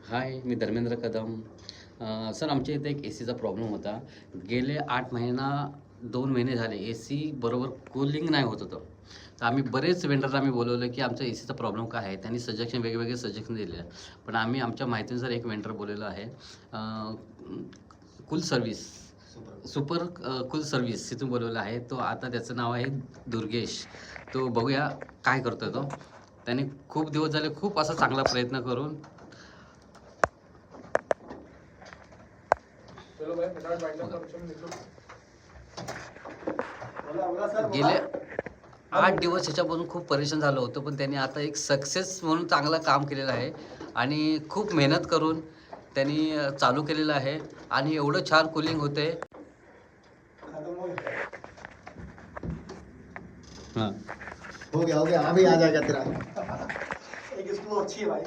हाय, मी Dharmendra Kadam. Sir, आमच्या इथे एक एसीचा प्रॉब्लेम होता. गेले 8 महिना 2 महिने झाले एसी बरोबर कूलिंग नाही होत होतं. तर आम्ही बरेच वेंडरला बोलवलं, की आमचा एसीचा प्रॉब्लेम काय आहे. त्यांनी वेगवेगळे सजेशन दिले. पण आम्ही आमच्या माहितीनुसार एक वेंडर बोललेलो आहे. Cool service super cool service तिथून बोलवलं आहे. तो आता त्याचं नाव आहे दुर्गेश. तो बघूया काय करतोय तो. त्याने खूप दिवस झाले खूप असा चांगला प्रयत्न करून गेले 8 दिवस ह्याच्यापासून खूप परेशान झालो होतो. पण त्यांनी आता एक सक्सेस म्हणून चांगलं काम केलेलं आहे आणि खूप मेहनत करून त्यांनी चालू केलेलं आहे आणि एवढं छान कूलिंग होते. हाँ हो गया अभी आ जाएगा तेरा एक स्लो अच्छी है भाई।